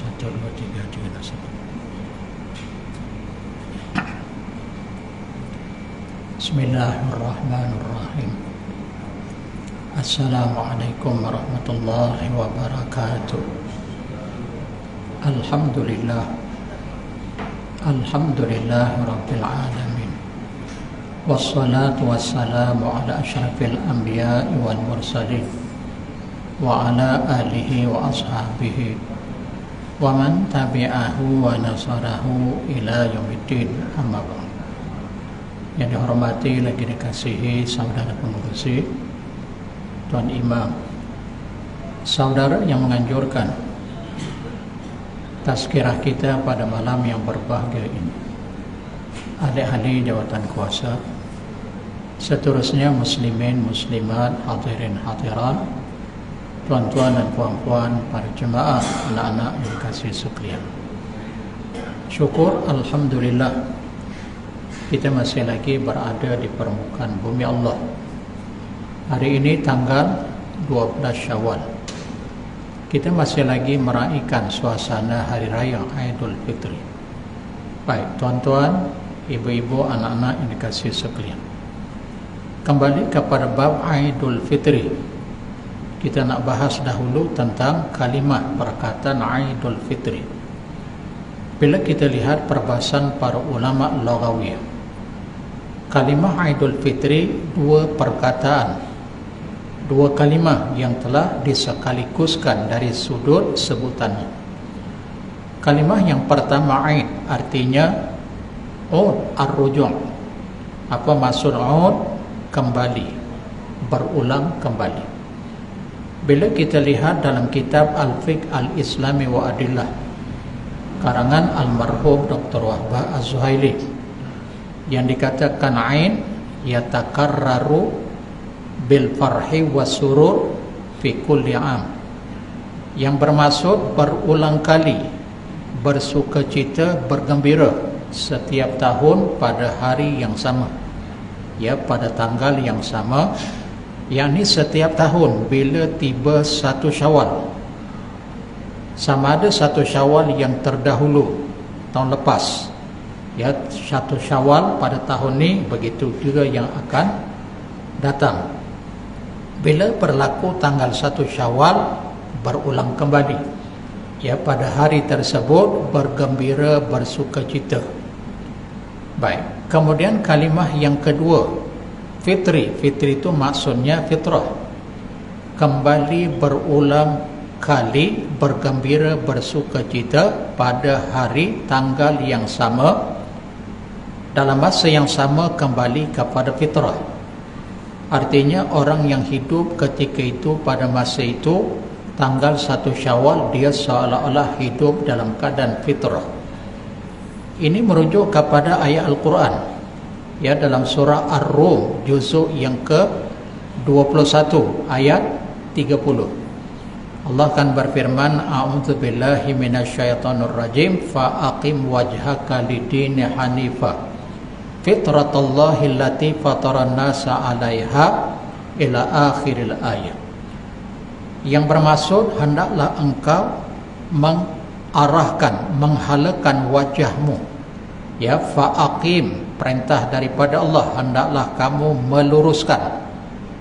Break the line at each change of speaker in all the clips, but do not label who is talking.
1, 2, 3 juga nak sebut. Bismillahirrahmanirrahim. Assalamualaikum warahmatullahi wabarakatuh. Alhamdulillah. Alhamdulillah Rabbil Alamin. Wassalatu wassalamu ala ashrafil anbiya'i wal mursalin wa ala alihi wa ashabihi wa man tabi'ahu wa nasarahu ila yaumiddin, amma ba'd. Yang dihormati lagi dikasihi saudara pengurusi, Tuan Imam, saudara yang menganjurkan tazkirah kita pada malam yang berbahagia ini, adik-adik jawatan kuasa, seterusnya muslimin, muslimat, hadirin, hadirat, tuan-tuan dan puan-puan, para jemaah, anak-anak yang dikasihi sekalian. Syukur alhamdulillah kita masih lagi berada di permukaan bumi Allah. Hari ini tanggal 12 Syawal. Kita masih lagi meraihkan suasana hari raya Aidul Fitri. Baik, tuan-tuan, ibu-ibu, anak-anak yang dikasihi sekalian, kembali kepada bab Aidul Fitri. Kita nak bahas dahulu tentang kalimah perkataan Aidul Fitri. Bila kita lihat perbahasan para ulama lughawiyah, kalimah Aidul Fitri dua perkataan, dua kalimah yang telah disekalikuskan dari sudut sebutannya. Kalimah yang pertama Aid artinya ar-ruju'. Apa maksud Aud? Kembali, berulang kembali. Bila kita lihat dalam kitab Al-Fiqh Al-Islami wa Adillah karangan almarhum Dr. Wahbah Az-Zuhaili, yang dikatakan Ain yatakarraru bil farhi wasurur fi kulli am, yang bermaksud berulang kali, bersukacita, bergembira setiap tahun pada hari yang sama, ya, pada tanggal yang sama, yakni setiap tahun bila tiba 1 Syawal, sama ada 1 Syawal yang terdahulu tahun lepas, ya, 1 Syawal pada tahun ni, begitu juga yang akan datang. Bila berlaku tanggal 1 Syawal, berulang kembali, ya, pada hari tersebut bergembira, bersukacita. Baik, kemudian kalimah yang kedua Fitri. Fitri itu maksudnya fitrah, kembali berulang kali, bergembira, bersukacita pada hari tanggal yang sama, dalam masa yang sama kembali kepada fitrah. Artinya orang yang hidup ketika itu, pada masa itu tanggal 1 Syawal, dia seolah-olah hidup dalam keadaan fitrah. Ini merujuk kepada ayat Al-Quran, ya, dalam surah Ar-Rum juzuk yang ke-21 ayat 30. Allah akan berfirman, a'udzubillahi minasyaitonirrajim, fa'aqim wajhaka lidini hanifa fitratallahi allati fataran nasa 'alaiha ila akhiril ayat. Yang bermaksud, hendaklah engkau mengarahkan, menghalakan wajahmu, ya, fa'aqim, perintah daripada Allah, hendaklah kamu meluruskan,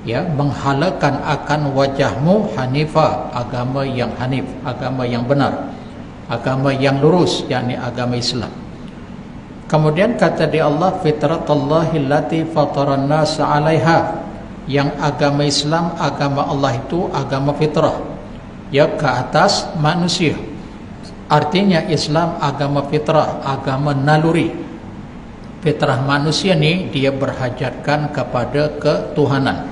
ya, menghalakan akan wajahmu, hanifa, agama yang hanif, agama yang benar, agama yang lurus, yakni agama Islam. Kemudian kata dia Allah, fitratallahi allati fataran nasa 'alaiha, yang agama Islam, agama Allah itu agama fitrah, ya, ke atas manusia. Artinya Islam agama fitrah, agama naluri. Fitrah manusia ni dia berhajatkan kepada ketuhanan.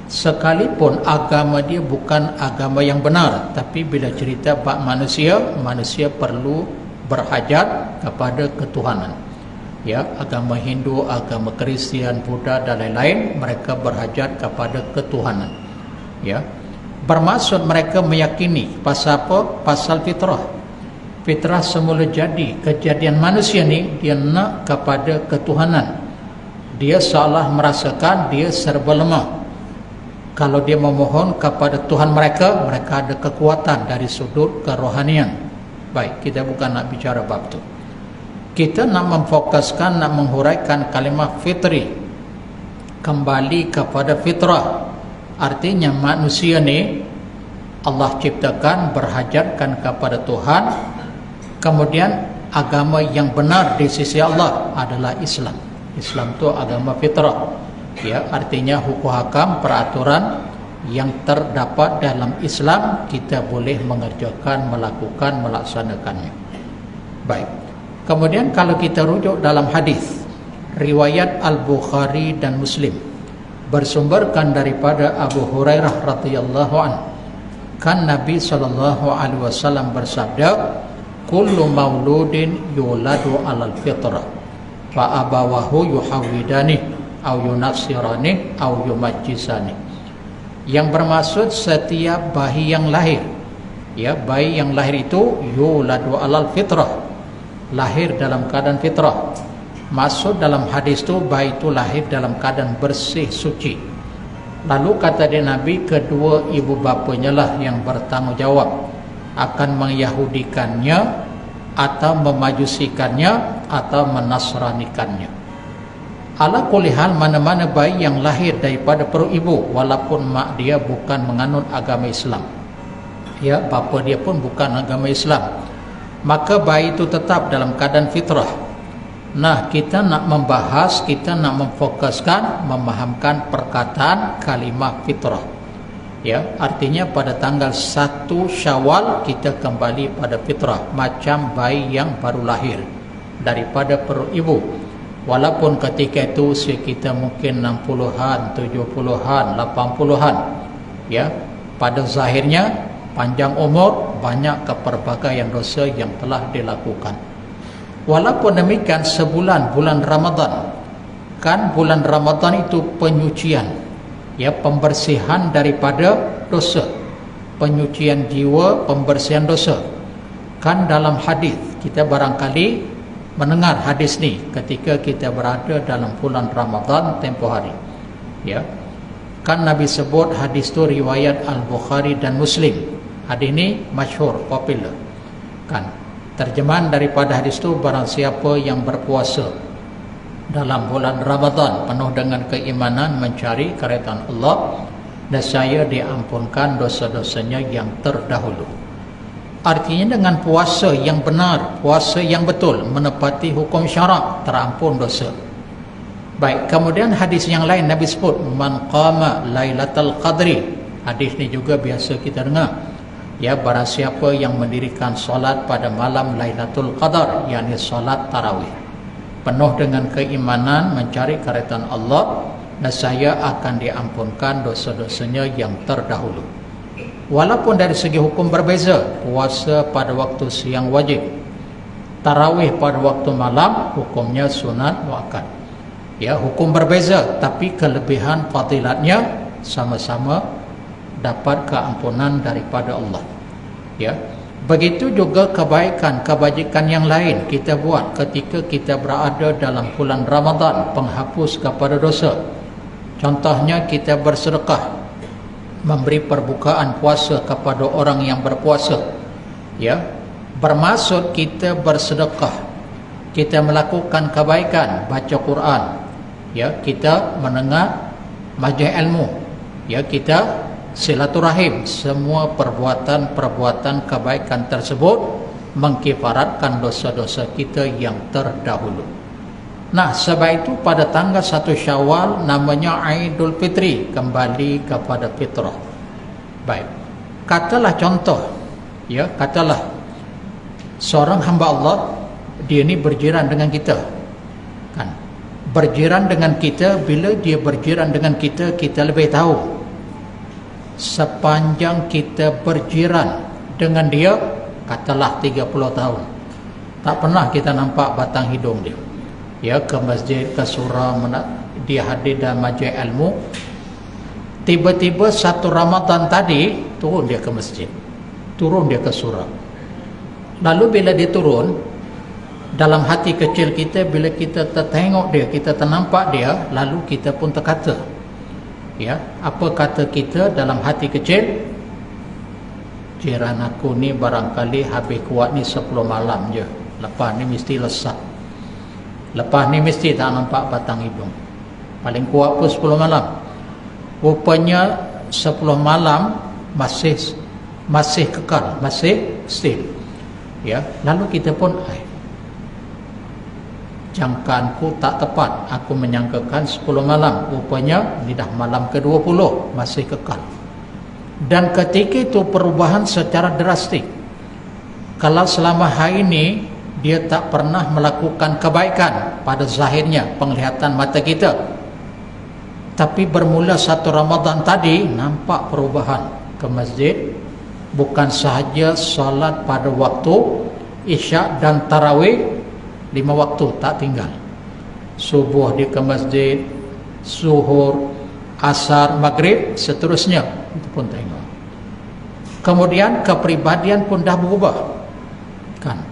Sekalipun agama dia bukan agama yang benar, tapi bila cerita bab manusia, manusia perlu berhajat kepada ketuhanan. Ya, agama Hindu, agama Kristian, Buddha dan lain-lain, mereka berhajat kepada ketuhanan. Ya, bermaksud mereka meyakini pasal apa? Pasal fitrah. Fitrah semula jadi, kejadian manusia ni dia nak kepada ketuhanan. Dia seolah merasakan dia serba lemah. Kalau dia memohon kepada Tuhan mereka, mereka ada kekuatan dari sudut kerohanian. Baik, kita bukan nak bicara bab tu. Kita nak memfokuskan, nak menghuraikan kalimah fitri, kembali kepada fitrah. Artinya manusia ni Allah ciptakan berhajatkan kepada Tuhan. Kemudian agama yang benar di sisi Allah adalah Islam. Islam tu agama fitrah. Ya, artinya hukum hakam, peraturan yang terdapat dalam Islam kita boleh mengerjakan, melakukan, melaksanakannya. Baik. Kemudian kalau kita rujuk dalam hadis riwayat Al-Bukhari dan Muslim, bersumberkan daripada Abu Hurairah radhiyallahu anhu, kan Nabi sallallahu alaihi wasallam bersabda, kullu mauludin yuladu 'alal fitrah fa abawahu yuhawidani au yunassirani au yumajjisani. Yang bermaksud setiap bayi yang lahir, ya, bayi yang lahir itu yuladu 'alal fitrah, lahir dalam keadaan fitrah. Maksud dalam hadis itu bayi itu lahir dalam keadaan bersih, suci. Lalu kata dia Nabi, kedua ibu bapanya lah yang bertanggungjawab akan mengyahudikannya atau memajusikannya atau menasranikannya. Ala kulli hal, mana-mana bayi yang lahir daripada perut ibu, walaupun mak dia bukan menganut agama Islam, ya, bapa dia pun bukan agama Islam, maka bayi itu tetap dalam keadaan fitrah. Nah, kita nak membahas, kita nak memfokuskan, memahamkan perkataan kalimah fitrah. Ya, artinya pada tanggal 1 Syawal kita kembali pada fitrah, macam bayi yang baru lahir daripada perut ibu. Walaupun ketika itu usia kita mungkin 60-an, 70-an, 80-an, ya, pada zahirnya panjang umur, banyak keperbagaian dosa yang telah dilakukan. Walaupun demikian, sebulan, bulan Ramadan, kan bulan Ramadan itu penyucian, ya, pembersihan daripada dosa, penyucian jiwa, pembersihan dosa. Kan dalam hadis kita barangkali mendengar hadis ni ketika kita berada dalam bulan Ramadan tempoh hari, ya. Kan Nabi sebut hadis tu riwayat Al-Bukhari dan Muslim. Hadis ni masyhur, popular. Kan terjemahan daripada hadis tu, barang siapa yang berpuasa dalam bulan Ramadan penuh dengan keimanan mencari keridhaan Allah, nescaya diampunkan dosa-dosanya yang terdahulu. Artinya dengan puasa yang benar, puasa yang betul, menepati hukum syarak, terampun dosa. Baik, kemudian hadis yang lain Nabi sebut man qama lailatul qadri. Hadis ni juga biasa kita dengar. Ya, barang siapa yang mendirikan solat pada malam Lailatul Qadar, yakni solat tarawih, penuh dengan keimanan mencari keridhaan Allah, nescaya akan diampunkan dosa-dosanya yang terdahulu. Walaupun dari segi hukum berbeza, puasa pada waktu siang wajib, tarawih pada waktu malam hukumnya sunat muakkad. Ya, hukum berbeza, tapi kelebihan fadilatnya sama-sama dapat keampunan daripada Allah. Ya, begitu juga kebaikan, kebajikan yang lain kita buat ketika kita berada dalam bulan Ramadan, penghapus kepada dosa. Contohnya kita bersedekah, memberi perbukaan puasa kepada orang yang berpuasa. Ya, bermaksud kita bersedekah, kita melakukan kebaikan, baca Quran, ya, kita mendengar majlis ilmu, ya, kita silaturahim. Semua perbuatan-perbuatan kebaikan tersebut mengkifaratkan dosa-dosa kita yang terdahulu. Nah, sebab itu pada tanggal 1 Syawal namanya Aidul Fitri, kembali kepada fitrah. Baik, katalah contoh, ya, katalah seorang hamba Allah, dia ni berjiran dengan kita, kan, berjiran dengan kita. Bila dia berjiran dengan kita, kita lebih tahu. Sepanjang kita berjiran dengan dia, katalah 30 tahun, tak pernah kita nampak batang hidung dia. Ya, ke masjid, ke surau, dia hadir dalam majlis ilmu. Tiba-tiba 1 Ramadan tadi turun dia ke masjid, turun dia ke surau. Lalu bila dia turun, dalam hati kecil kita, bila kita tertengok dia, kita ternampak dia, lalu kita pun terkata, ya, apa kata kita dalam hati kecil? jiran aku ni barangkali habis kuat ni 10 malam je, lepas ni mesti lesat, lepas ni mesti tak nampak batang hidung, paling kuat pun 10 malam. Rupanya 10 malam masih kekal, masih still. Ya, lalu kita pun jangkaanku tak tepat, aku menyangkakan 10 malam, rupanya ni dah malam ke-20, masih kekal. Dan ketika itu perubahan secara drastik. Kalau selama hari ini dia tak pernah melakukan kebaikan pada zahirnya, penglihatan mata kita, tapi bermula 1 Ramadan tadi nampak perubahan ke masjid, bukan sahaja solat pada waktu Isyak dan Tarawih 5 waktu tak tinggal, subuh dia ke masjid, zuhur, asar, maghrib, seterusnya, itu pun tengok. Kemudian kepribadian pun dah berubah, kan?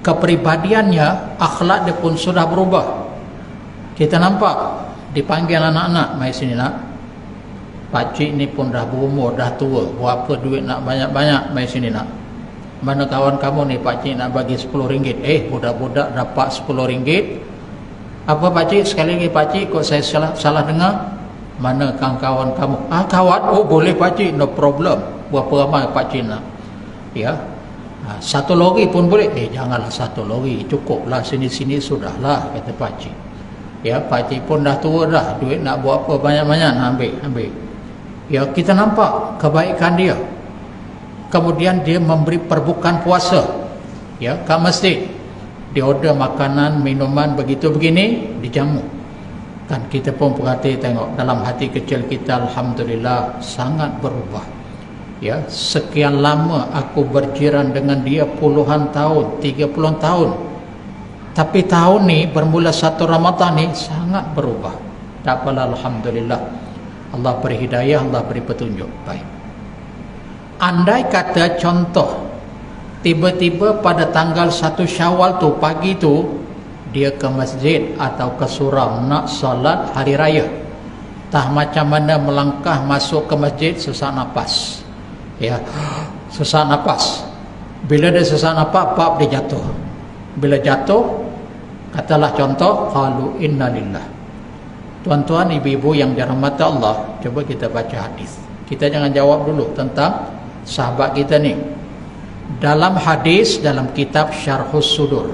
Kepribadiannya, akhlak dia pun sudah berubah. Kita nampak dipanggil anak-anak, mai sini nak, pakcik ni pun dah berumur, dah tua, buat apa duit nak banyak-banyak, mai sini nak. Mana kawan kamu ni, pakcik nak bagi RM10. Budak-budak dapat RM10. Apa pakcik? Sekali lagi pakcik, kok saya salah dengar? Mana kawan kamu? Kawan? Oh boleh pakcik, no problem. Berapa ramai pakcik nak? Ya, 1 lori pun boleh. Janganlah 1 lori, cukuplah sini-sini sudahlah, kata pakcik. Ya, pakcik pun dah tua dah, duit nak buat apa banyak-banyak, nak ambil. Ya, kita nampak kebaikan dia. Kemudian dia memberi perbukaan puasa, ya, kat masjid. Dia order makanan, minuman begitu begini, dijamu. Kan kita pun perhati tengok dalam hati kecil kita, alhamdulillah sangat berubah. Ya, sekian lama aku berjiran dengan dia puluhan tahun, 30 tahun. Tapi tahun ni bermula 1 Ramadan ni sangat berubah. Tak apalah, alhamdulillah. Allah beri hidayah, Allah beri petunjuk. Baik. Andai kata contoh, tiba-tiba pada tanggal 1 Syawal tu, pagi tu, dia ke masjid atau ke surau nak solat hari raya. Tah macam mana melangkah masuk ke masjid, sesak nafas. Ya, sesak nafas. Bila dia sesak nafas, bab dia jatuh. Bila jatuh, katalah contoh, qalu innalillah. Tuan-tuan, ibu-ibu yang dirahmati Allah, coba kita baca hadis. Kita jangan jawab dulu tentang sahabat kita ni. Dalam hadis, dalam kitab Syarhus Sudur,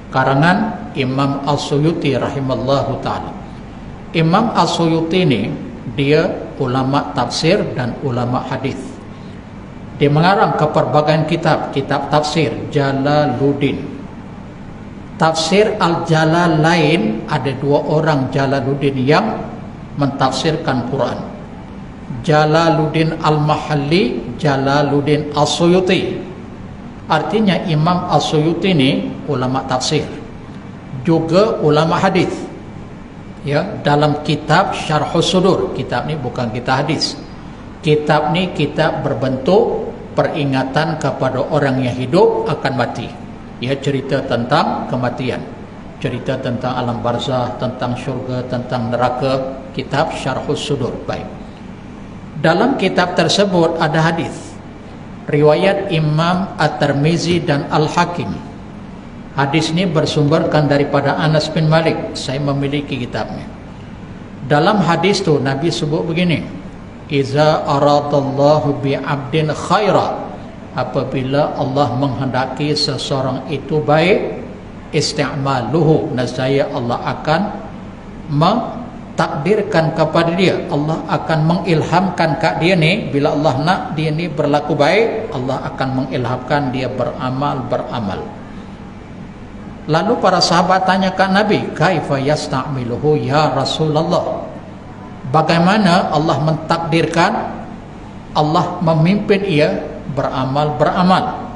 karangan Imam As-Suyuti rahimallahu ta'ala. Imam As-Suyuti ni, dia ulama tafsir dan ulama hadis. Dia mengarang ke pelbagai kitab tafsir. Jalaluddin, tafsir Al-Jalalain, ada 2 orang Jalaluddin yang mentafsirkan Quran. Jalaluddin Al-Mahalli, Jalaluddin As-Suyuti. Artinya Imam As-Suyuti ni ulama tafsir, juga ulama hadis. Ya, dalam kitab Syarhus Sudur, kitab ni bukan kitab hadis. Kitab ni kitab berbentuk peringatan kepada orang yang hidup akan mati. Ya, cerita tentang kematian, cerita tentang alam barzah, tentang syurga, tentang neraka. Kitab Syarhus Sudur. Baik. Dalam kitab tersebut ada hadis riwayat Imam At-Tirmizi dan Al-Hakim. Hadis ini bersumberkan daripada Anas bin Malik. Saya memiliki kitabnya. Dalam hadis tu Nabi sebut begini, iza aradallahu bi'abdin khaira, apabila Allah menghendaki seseorang itu baik, isti'maluhu, nescaya Allah akan takdirkan kepada dia, Allah akan mengilhamkan kat dia ni. Bila Allah nak dia ni berlaku baik, Allah akan mengilhamkan dia beramal. Lalu para sahabat tanya kat Nabi, kaifa yasta'miluhu ya Rasulullah, bagaimana Allah mentakdirkan, Allah memimpin ia beramal.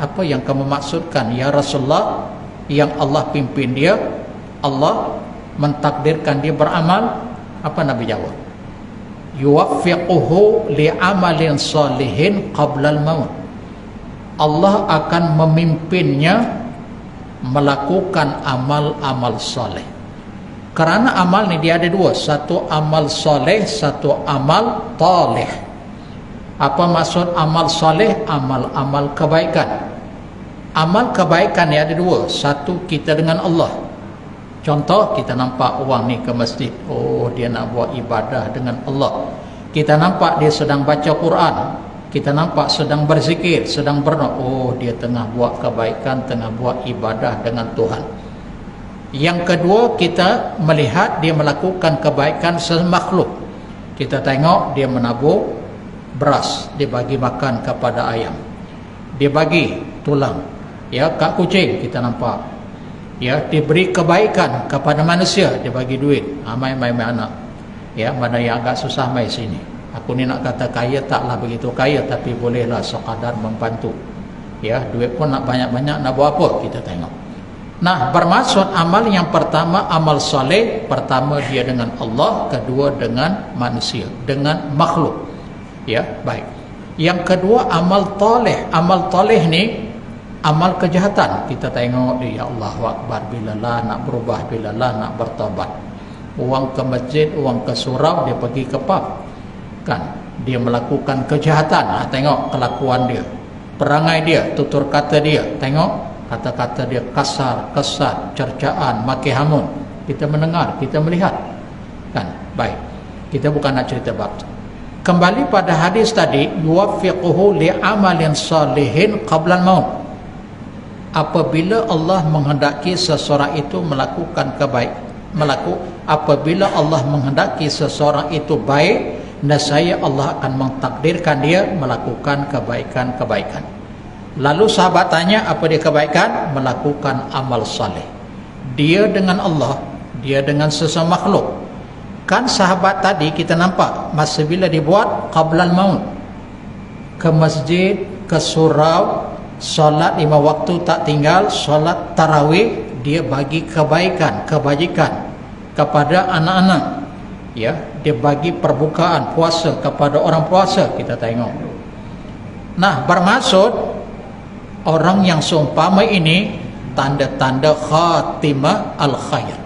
Apa yang kamu maksudkan ya Rasulullah, yang Allah pimpin dia, Allah mentakdirkan dia beramal? Apa Nabi jawab? Yuwaffiquhu li'amalin salihin qabla al-maut. Allah akan memimpinnya melakukan amal-amal soleh. Kerana amal ni dia ada 2, satu amal soleh, satu amal taleh. Apa maksud amal soleh? Amal-amal kebaikan. Amal kebaikan ni ada dua. Satu, kita dengan Allah. Contoh, kita nampak orang ni ke masjid, oh dia nak buat ibadah dengan Allah. Kita nampak dia sedang baca Quran, kita nampak sedang berzikir, sedang berdoa, oh dia tengah buat kebaikan, tengah buat ibadah dengan Tuhan. Yang kedua, kita melihat dia melakukan kebaikan semakhluk. Kita tengok dia menabur beras, dia bagi makan kepada ayam, dia bagi tulang ya kat kucing, kita nampak ya, dia beri kebaikan kepada manusia, dia bagi duit, mai anak ya, mana yang agak susah mai sini. Aku ni nak kata kaya taklah begitu kaya, tapi bolehlah sekadar membantu ya, duit pun nak banyak-banyak, nak buat apa, kita tengok. Nah, bermaksud amal yang pertama amal soleh, pertama dia dengan Allah, kedua dengan manusia, dengan makhluk ya, baik. Yang kedua amal toleh. Amal toleh ni amal kejahatan. Kita tengok dia, ya Allahu Akbar, bilalah nak berubah, bilalah nak bertobat. Orang ke masjid, orang ke surau, dia pergi ke pub kan, dia melakukan kejahatan. Tengok kelakuan dia, perangai dia, tutur kata dia, tengok kata-kata dia kasar, kesat, cercaan, maki hamun. Kita mendengar, kita melihat kan, baik. Kita bukan nak cerita bab. Kembali pada hadis tadi, yuwaffiquhu li'amalin salihin qabla al-maut. Apabila Allah menghendaki seseorang itu melakukan apabila Allah menghendaki seseorang itu baik, nescaya Allah akan mentakdirkan dia melakukan kebaikan-kebaikan. Lalu sahabat tanya, apa dia kebaikan? Melakukan amal saleh. Dia dengan Allah, dia dengan sesama makhluk. Kan sahabat tadi kita nampak masa bila dibuat qablal maut, ke masjid, ke surau, solat 5 waktu tak tinggal, solat tarawih, dia bagi kebaikan, kebajikan kepada anak-anak ya, dia bagi perbukaan puasa kepada orang puasa, kita tengok. Nah, bermaksud orang yang seumpama ini tanda-tanda khatimah al-khair,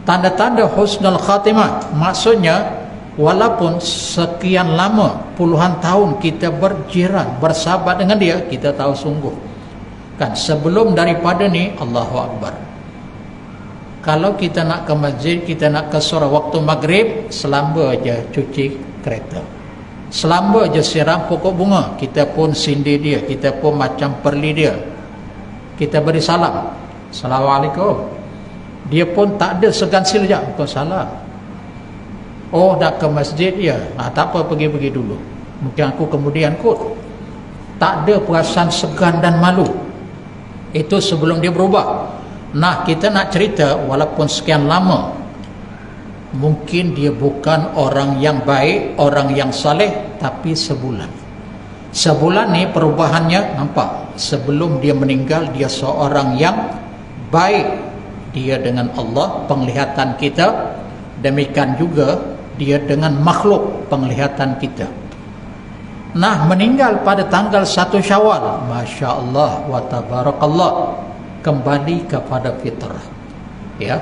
tanda-tanda husnul khatimah. Maksudnya walaupun sekian lama, puluhan tahun kita berjiran, bersahabat dengan dia, kita tahu sungguh kan, sebelum daripada ni, Allahu Akbar, kalau kita nak ke masjid, kita nak ke surau waktu maghrib, selamba aja cuci kereta, selamba aja siram pokok bunga, kita pun sindir dia, kita pun macam perli dia, kita beri salam, Assalamualaikum, dia pun tak ada segan silajak, Waalaikumsalam. Oh, nak ke masjid ya, tak apa, pergi-pergi dulu, mungkin aku kemudian kot. Tak ada perasaan segan dan malu. Itu sebelum dia berubah. Nah, kita nak cerita walaupun sekian lama, mungkin dia bukan orang yang baik, orang yang saleh, tapi sebulan ni perubahannya nampak. Sebelum dia meninggal, dia seorang yang baik, dia dengan Allah, penglihatan kita. Demikian juga dia dengan makhluk, penglihatan kita. Nah, meninggal pada tanggal 1 Syawal, Masya Allah wa tabarakallah, kembali kepada fitrah ya.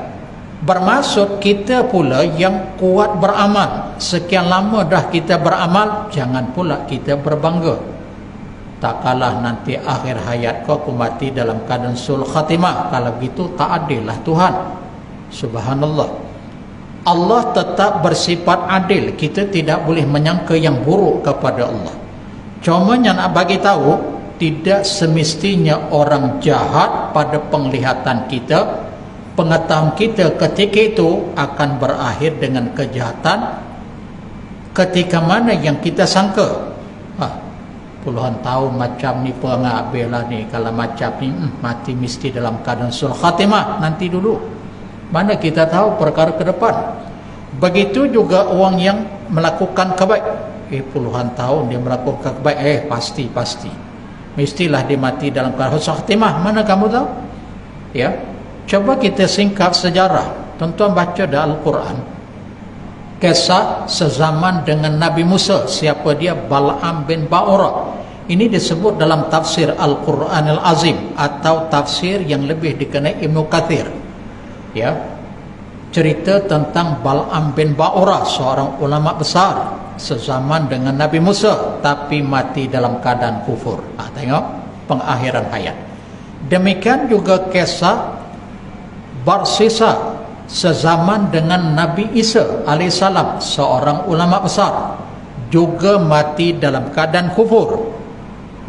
Bermaksud kita pula yang kuat beramal, sekian lama dah kita beramal, jangan pula kita berbangga. Tak kalah nanti akhir hayat kau aku mati dalam keadaan sul khatimah, kalau begitu tak adil lah Tuhan. Subhanallah, Allah tetap bersifat adil, kita tidak boleh menyangka yang buruk kepada Allah. Cuma yang nak bagi tahu, tidak semestinya orang jahat pada penglihatan kita, pengetahuan kita ketika itu akan berakhir dengan kejahatan. Ketika mana yang kita sangka, puluhan tahun macam ni pengambil lah ni, kalau macam ni mati mesti dalam keadaan sul khatimah, nanti dulu, mana kita tahu perkara ke depan. Begitu juga orang yang melakukan kebaikan, puluhan tahun dia melakukan kebaikan, pasti mestilah dia mati dalam keadaan husnul khatimah, mana kamu tahu ya. Coba kita singkat sejarah, tuan-tuan baca dalam Al-Quran kisah sezaman dengan Nabi Musa. Siapa dia? Bal'am bin Ba'ura. Ini disebut dalam tafsir Al-Quran Al-Azim, atau tafsir yang lebih dikenai Ibnu Katsir ya. Cerita tentang Bal'am bin Ba'ura, seorang ulama besar sezaman dengan Nabi Musa tapi mati dalam keadaan kufur. Tengok pengakhiran hayat. Demikian juga kisah Barsisa sezaman dengan Nabi Isa alaihissalam, seorang ulama besar, juga mati dalam keadaan kufur.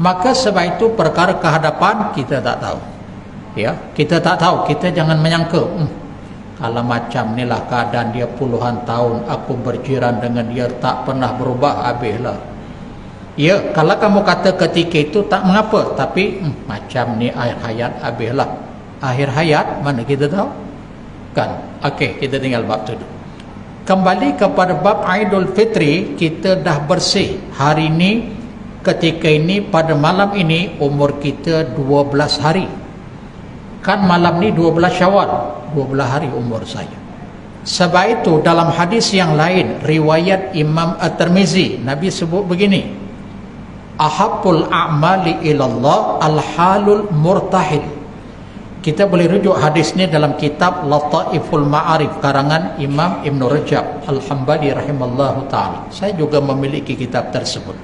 Maka sebab itu perkara kehadapan kita tak tahu. Ya, kita tak tahu, kita jangan menyangka kalau macam inilah keadaan dia puluhan tahun aku berjiran dengan dia tak pernah berubah, habislah. Ya, kalau kamu kata ketika itu tak mengapa, tapi macam ni akhir hayat, habislah. Akhir hayat mana kita tahu? Kan? Okey, kita tinggal bab tu. Kembali kepada bab Aidul Fitri, kita dah bersih. Hari ini, ketika ini, pada malam ini umur kita 12 hari. Kan malam ni 12 Syawal, 12 hari umur saya. Sebab itu dalam hadis yang lain, riwayat Imam At-Tirmizi, Nabi sebut begini, ahabbul a'mali ilallah al-halul murtahil. Kita boleh rujuk hadis ni dalam kitab Lataiful Ma'arif karangan Imam Ibn Rajab Al-Hambali rahimallahu ta'ala. Saya juga memiliki kitab tersebut,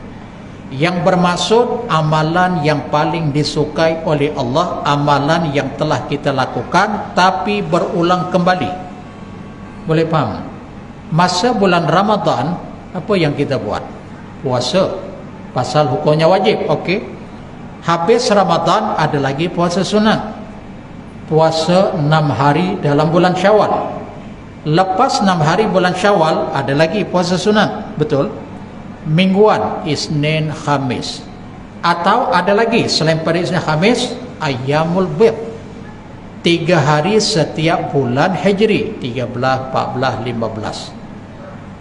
yang bermaksud amalan yang paling disukai oleh Allah, amalan yang telah kita lakukan tapi berulang kembali. Boleh faham? Masa bulan Ramadan, apa yang kita buat? Puasa, pasal hukumnya wajib. Okey. Habis Ramadan ada lagi puasa sunat. Puasa 6 hari dalam bulan Syawal. Lepas 6 hari bulan Syawal ada lagi puasa sunat. Betul? Mingguan, Isnin, Khamis. Atau ada lagi selain pada Isnin, Khamis, Ayyamul Bid, 3 hari setiap bulan Hijri, 13, 14, 15.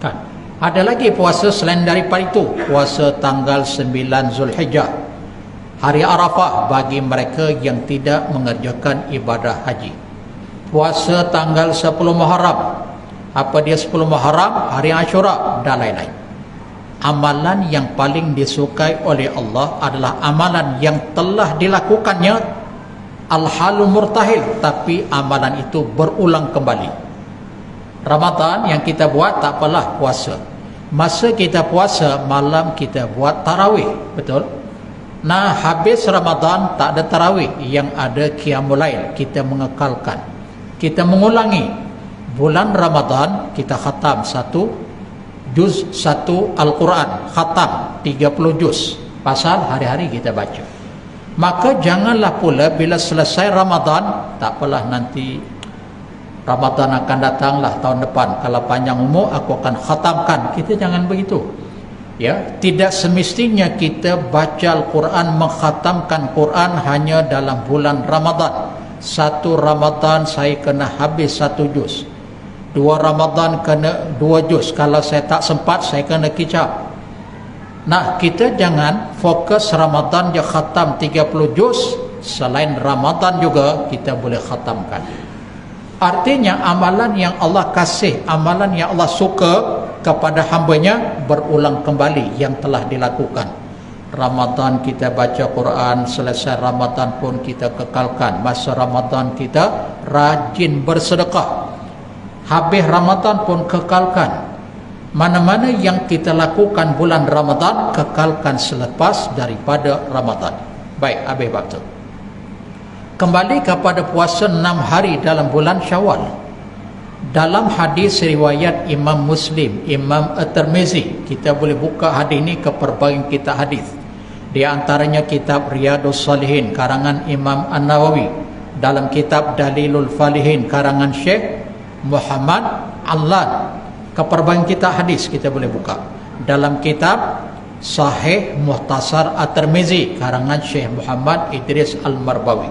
Kan? Ada lagi puasa selain daripada itu, puasa tanggal 9 Zulhijjah, hari Arafah bagi mereka yang tidak mengerjakan ibadah haji. Puasa tanggal 10 Muharram, apa dia 10 Muharram, hari Ashura dan lain-lain. Amalan yang paling disukai oleh Allah adalah amalan yang telah dilakukannya al-halul murtahil, tapi amalan itu berulang kembali. Ramadan yang kita buat tak apalah puasa. Masa kita puasa, malam kita buat tarawih. Betul? Nah, habis Ramadan tak ada tarawih, yang ada qiyamul lail. Kita mengekalkan, kita mengulangi. Bulan Ramadan kita khatam 1 juz 1 Al-Quran, khatam 30 juz, pasal hari-hari kita baca. Maka janganlah pula bila selesai Ramadan, tak apalah nanti Ramadan akan datanglah tahun depan, kalau panjang umur aku akan khatamkan. Kita jangan begitu. Ya, tidak semestinya kita baca Al-Quran, mengkhatamkan Quran hanya dalam bulan Ramadan. 1 Ramadan saya kena habis 1 juz, 2 Ramadan kena 2 juz, kalau saya tak sempat saya kena kicap. Nah, kita jangan fokus Ramadan je khatam 30 juz, selain Ramadan juga kita boleh khatamkan. Artinya amalan yang Allah kasih, amalan yang Allah suka kepada hambanya berulang kembali yang telah dilakukan. Ramadan kita baca Quran, selesai Ramadan pun kita kekalkan. Masa Ramadan kita rajin bersedekah, habis Ramadan pun kekalkan. Mana-mana yang kita lakukan bulan Ramadan, kekalkan selepas daripada Ramadan. Baik, habis waktu. Kembali kepada puasa 6 hari dalam bulan Syawal. Dalam hadis riwayat Imam Muslim, Imam At-Tirmizi, kita boleh buka hadis ini ke pelbagai kitab hadis. Di antaranya kitab Riyadhus Salihin karangan Imam An-Nawawi, dalam kitab Dalilul Falihin karangan Syekh Muhammad Allan, ke pelbagai kitab hadis kita boleh buka. Dalam kitab Sahih Muhtasar At-Tirmizi karangan Syekh Muhammad Idris Al-Marbawi,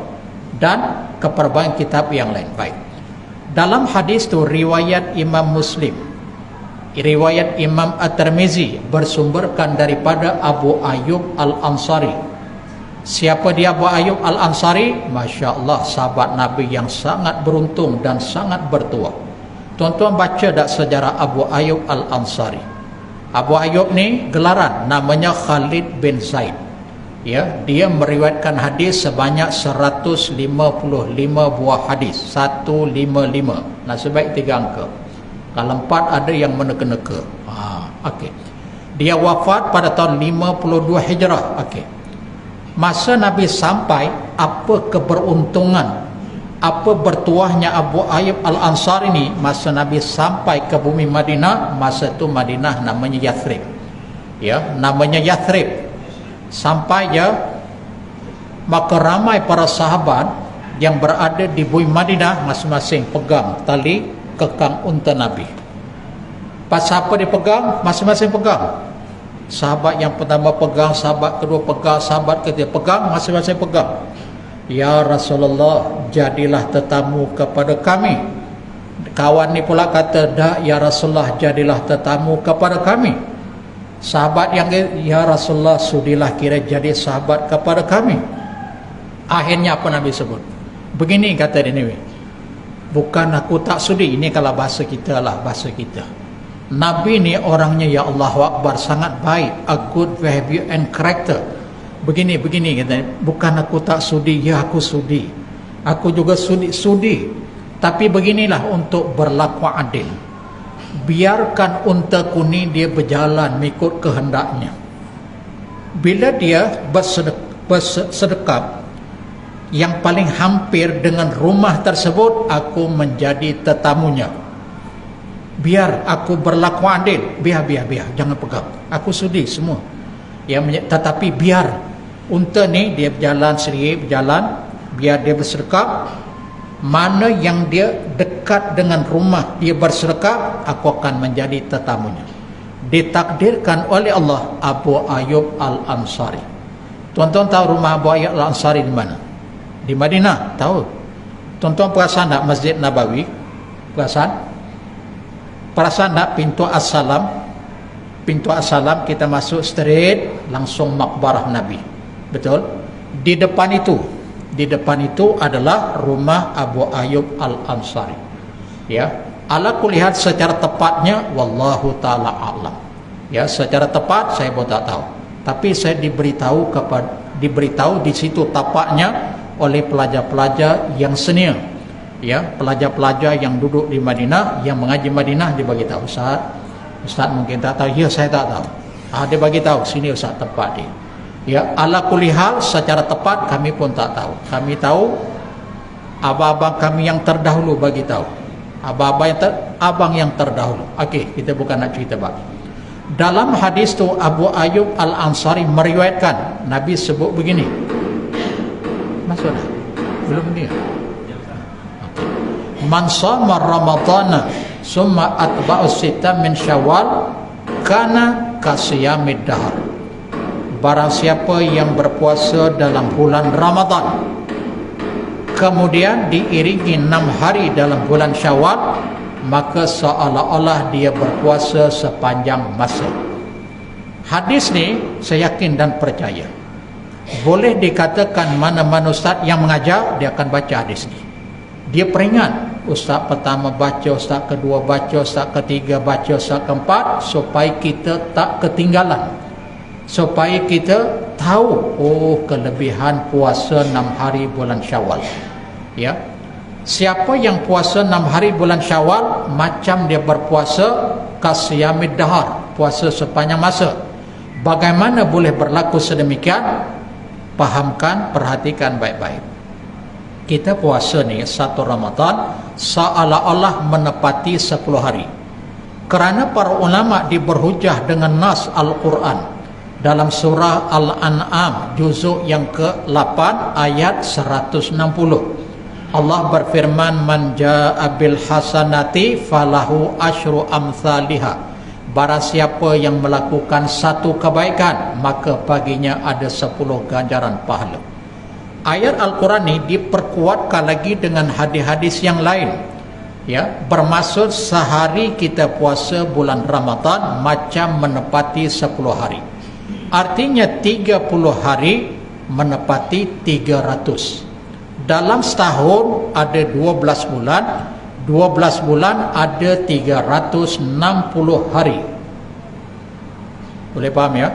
dan ke pelbagai kitab yang lain. Baik. Dalam hadis itu riwayat Imam Muslim, riwayat Imam At-Tirmizi bersumberkan daripada Abu Ayyub Al-Ansari. Siapa dia Abu Ayyub Al-Ansari? Masya Allah, sahabat Nabi yang sangat beruntung dan sangat bertuah. Tuan-tuan baca tak sejarah Abu Ayyub Al-Ansari? Abu Ayyub ni gelaran namanya Khalid bin Zaid. Ya, dia meriwayatkan hadis sebanyak 155 buah hadis. 155. Nasib baik 3 angka. Kalau 4 ada yang meneka-neka. Okey. Dia wafat pada tahun 52 Hijrah. Okey. Masa Nabi sampai, apa keberuntungan, apa bertuahnya Abu Ayyub Al-Ansari ini masa Nabi sampai ke bumi Madinah. Masa itu Madinah namanya Yathrib. Ya, namanya Yathrib. Sampai maka ramai para sahabat yang berada di bumi Madinah masing-masing pegang tali kekang unta Nabi. Pas siapa dipegang, masing-masing pegang. Sahabat yang pertama pegang, sahabat kedua pegang, sahabat ketiga pegang, masing-masing pegang. Ya Rasulullah, jadilah tetamu kepada kami. Kawan ni pula kata, dah ya Rasulullah, jadilah tetamu kepada kami. Sahabat yang ya Rasulullah, sudilah kira jadi sahabat kepada kami. Akhirnya apa Nabi sebut? Begini kata dia ni, bukan aku tak sudi. Ini kalau bahasa kita lah, bahasa kita. Nabi ni orangnya ya Allahu Akbar sangat baik, a good behavior and character. Begini kata, bukan aku tak sudi, ya aku sudi. Aku juga sudi. Tapi beginilah untuk berlaku adil. Biarkan unta kuning dia berjalan mengikut kehendaknya. Bila dia bersedekap yang paling hampir dengan rumah tersebut, aku menjadi tetamunya. Biar aku berlaku adil. Biar, jangan pegang. Aku sudi semua. Tetapi biar unta ni dia berjalan sendiri, biar dia bersedekap. Mana yang dia dekat dengan rumah dia bersedekap, aku akan menjadi tetamunya. Ditakdirkan oleh Allah Abu Ayyub Al-Ansari. Tuan-tuan tahu rumah Abu Ayyub Al-Ansari di mana? Di Madinah, tahu? Tuan-tuan perasan tak Masjid Nabawi? Perasan tak pintu As-Salam? Pintu As-Salam kita masuk straight langsung makbarah Nabi. Betul? Di depan itu adalah rumah Abu Ayyub Al-Ansari. Ya, ala kulihat secara tepatnya wallahu taala a'lam. Ya, secara tepat saya pun tak tahu. Tapi saya diberitahu di situ tapaknya oleh pelajar-pelajar yang senior. Ya, pelajar-pelajar yang duduk di Madinah, yang mengaji Madinah, dia bagi tahu, Ustaz mungkin tak tahu. Ya, saya tak tahu. Dia bagi tahu sini Ustaz tempat dia. Ya, ala kulli hal secara tepat kami pun tak tahu. Kami tahu abang-abang kami yang terdahulu bagi tahu. Abang yang terdahulu. Okey, kita bukan nak cerita bab. Dalam hadis tu Abu Ayyub Al-Ansari meriwayatkan Nabi sebut begini. Masuk dah? Belum dia. Man shama ramadhana summa atba'u sita min syawal kana kasiyamid dahr. Barang siapa yang berpuasa dalam bulan Ramadan kemudian diiringi 6 hari dalam bulan Syawal, maka seolah-olah dia berpuasa sepanjang masa. Hadis ni saya yakin dan percaya boleh dikatakan mana-mana ustaz yang mengajar dia akan baca hadis ni. Dia peringat ustaz pertama baca, ustaz kedua baca, ustaz ketiga baca, ustaz keempat, supaya kita tak ketinggalan, supaya kita tahu kelebihan puasa 6 hari bulan Syawal. Ya, siapa yang puasa 6 hari bulan Syawal macam dia berpuasa kasiyamid dahar, puasa sepanjang masa. Bagaimana boleh berlaku sedemikian? Pahamkan, perhatikan baik-baik. Kita puasa ni 1 Ramadan seolah-olah menepati 10 hari. Kerana para ulama diberhujah dengan nas Al-Quran dalam surah Al-An'am juzuk yang ke-8 ayat 160. Allah berfirman, man jaa'a bil hasanati falahu asyru amsalihha. Barang siapa yang melakukan satu kebaikan, maka baginya ada 10 ganjaran pahala. Ayat Al-Quran ini diperkuatkan lagi dengan hadis-hadis yang lain. Ya, bermaksud sehari kita puasa bulan Ramadan macam menepati 10 hari. Artinya 30 hari menepati 300. Dalam setahun ada 12 bulan. 12 bulan ada 360 hari. Boleh faham ya?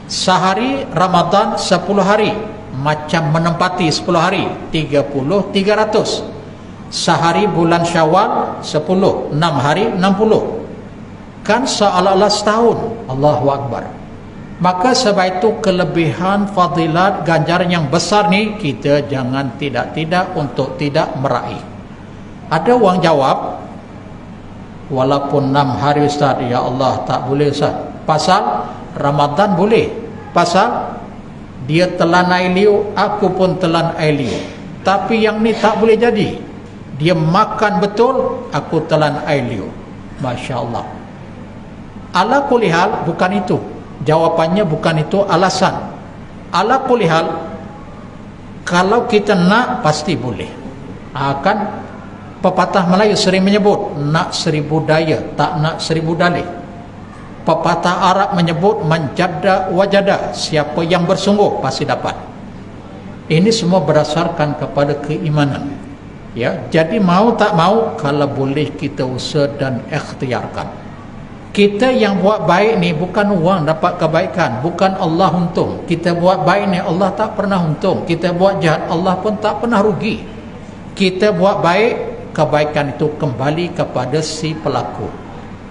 Sehari Ramadan 10 hari macam menempati 10 hari, 30, 300. Sehari bulan Syawal 10, 6 hari 60. Kan seolah-olah setahun. Allahu Akbar. Maka sebab itu kelebihan fadilat ganjaran yang besar ni kita jangan tidak-tidak untuk tidak meraih. Ada orang jawab, walaupun 6 hari Ustaz, ya Allah tak boleh Ustaz. Pasal Ramadan boleh, pasal dia telan air liur, aku pun telan air liur. Tapi yang ni tak boleh jadi. Dia makan betul, aku telan air liur. Masya Allah. Ala kulli hal, bukan itu jawapannya, bukan itu alasan. Ala kulli hal, kalau kita nak pasti boleh. Akan pepatah Melayu sering menyebut, nak 1000 daya, tak nak 1000 dalih. Pepatah Arab menyebut manjada wajada, siapa yang bersungguh pasti dapat. Ini semua berdasarkan kepada keimanan. Ya, jadi mau tak mau, kalau boleh kita usaha dan ikhtiarkan. Kita yang buat baik ni bukan orang dapat kebaikan, bukan Allah untung. Kita buat baik ni Allah tak pernah untung. Kita buat jahat Allah pun tak pernah rugi. Kita buat baik, kebaikan itu kembali kepada si pelaku.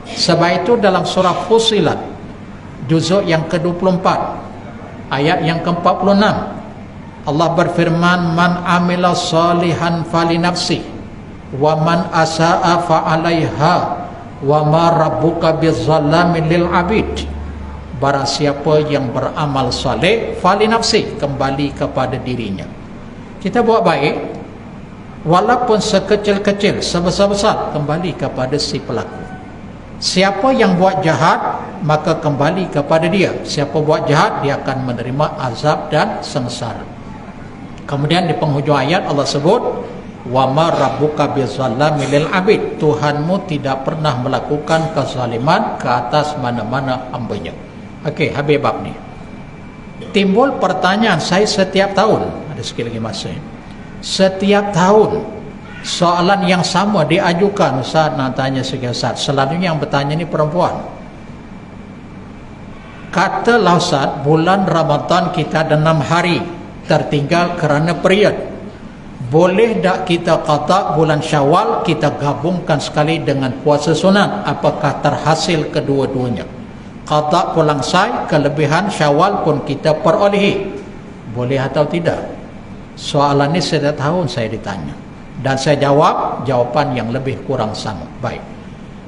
Sebab itu dalam surah Fussilat juzuk yang ke-24 ayat yang ke-46 Allah berfirman, man amila salihan falinafsi wa man asaa fa'alaiha wa ma rabbuka bizzallamin lil abid. Barang siapa yang beramal saleh, fali nafsi, kembali kepada dirinya. Kita buat baik, walaupun sekecil-kecil, sebesar-besar, kembali kepada si pelaku. Siapa yang buat jahat, maka kembali kepada dia. Siapa buat jahat, dia akan menerima azab dan sengsara. Kemudian di penghujung ayat Allah sebut, wa ma rabbuka bizzallamin lil abid. Tuhanmu tidak pernah melakukan kezaliman ke atas mana-mana hamba-Nya. Okey, habis bab ni. Timbul pertanyaan saya setiap tahun, ada sikit lagi masa. Setiap tahun soalan yang sama diajukan, Ustaz nak tanya sikit Ustaz. Selalunya yang bertanya ni perempuan. Katalah Ustaz, bulan Ramadan kita ada 6 hari tertinggal kerana period. Boleh tak kita qada bulan Syawal, kita gabungkan sekali dengan puasa sunat? Apakah terhasil kedua-duanya? Qada pulang sai, kelebihan Syawal pun kita perolehi. Boleh atau tidak? Soalan ini setiap tahun saya ditanya. Dan saya jawab, jawapan yang lebih kurang sama. Baik.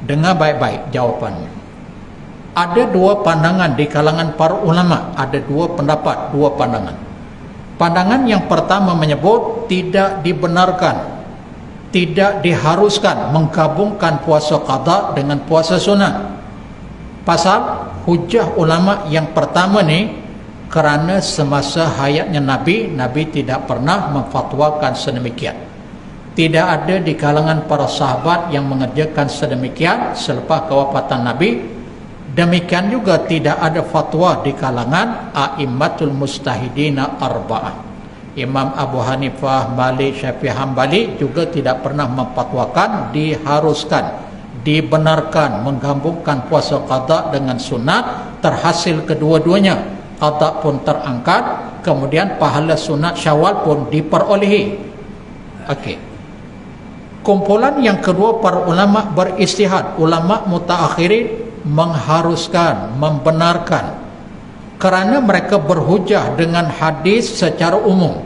Dengar baik-baik jawapannya. Ada 2 pandangan di kalangan para ulama. Ada 2 pendapat, 2 pandangan. Pandangan yang pertama menyebut tidak dibenarkan, tidak diharuskan menggabungkan puasa qada dengan puasa sunat. Pasal hujah ulama yang pertama ni, kerana semasa hayatnya Nabi tidak pernah memfatwakan sedemikian. Tidak ada di kalangan para sahabat yang mengerjakan sedemikian selepas kewafatan Nabi. Demikian juga tidak ada fatwa di kalangan a'immatul mustahidina arba'ah. Imam Abu Hanifah, Malik, Syafi'i, Hambali juga tidak pernah memfatwakan diharuskan, dibenarkan menggabungkan puasa qada dengan sunat, terhasil kedua-duanya. Qada pun terangkat, kemudian pahala sunat Syawal pun diperolehi. Okey. Kumpulan yang kedua para ulama beristihad, ulama mutaakhirin mengharuskan, membenarkan, kerana mereka berhujah dengan hadis secara umum.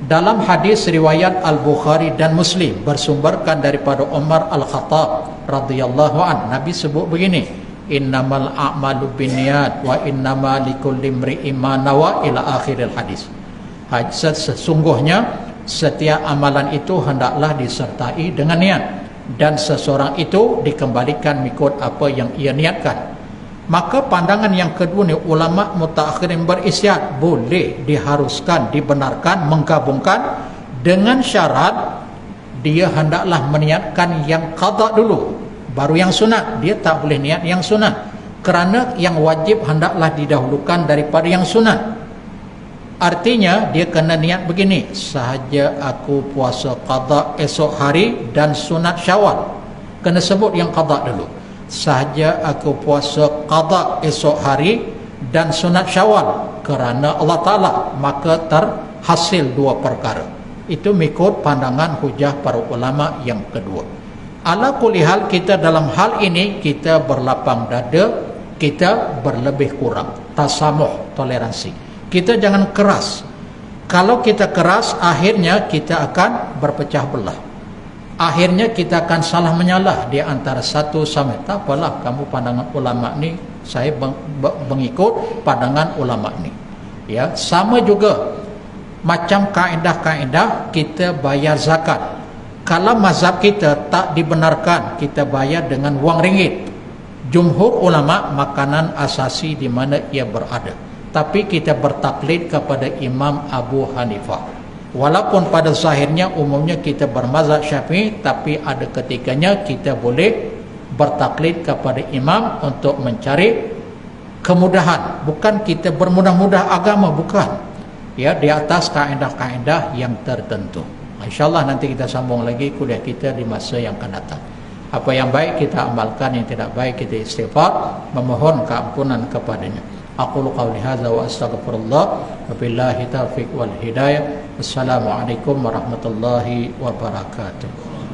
Dalam hadis riwayat Al-Bukhari dan Muslim bersumberkan daripada Umar Al-Khattab radhiyallahu an, Nabi sebut begini, innamal a'malu binniyat wa innama likulli imri'in ma nawa ila akhiril hadis. Sesungguhnya setiap amalan itu hendaklah disertai dengan niat, dan seseorang itu dikembalikan mengikut apa yang ia niatkan. Maka pandangan yang kedua ni, ulama mutaakhirin beristihad, boleh, diharuskan, dibenarkan menggabungkan, dengan syarat dia hendaklah meniatkan yang qada dulu, baru yang sunat. Dia tak boleh niat yang sunat, kerana yang wajib hendaklah didahulukan daripada yang sunat. Artinya dia kena niat begini, sahaja aku puasa qada esok hari dan sunat Syawal, kena sebut yang qada dulu. Sahaja aku puasa qada esok hari dan sunat Syawal kerana Allah Ta'ala, maka terhasil 2 perkara. Itu mengikut pandangan hujah para ulama yang kedua. Ala kulli hal, kita dalam hal ini kita berlapang dada, kita berlebih kurang. Tasamuh, toleransi. Kita jangan keras. Kalau kita keras, akhirnya kita akan berpecah belah. Akhirnya kita akan salah menyalah di antara satu sama. Tak apalah, kamu pandangan ulama ni, saya mengikut pandangan ulama ni. Ya, sama juga macam kaedah-kaedah kita bayar zakat. Kalau mazhab kita tak dibenarkan, kita bayar dengan wang ringgit. Jumhur ulama makanan asasi di mana ia berada. Tapi kita bertaklid kepada Imam Abu Hanifah. Walaupun pada zahirnya umumnya kita bermazhab Syafi'i, tapi ada ketikanya kita boleh bertaklid kepada imam untuk mencari kemudahan. Bukan kita bermudah-mudah agama, bukan. Ya, di atas kaedah-kaedah yang tertentu. InsyaAllah nanti kita sambung lagi kuliah kita di masa yang akan datang. Apa yang baik kita amalkan, yang tidak baik kita istighfar, memohon keampunan kepadanya. Aqulu qawli hadza wa astaghfirullah wa billahi taufiq wal hidayah. Wassalamualaikum warahmatullahi wabarakatuh.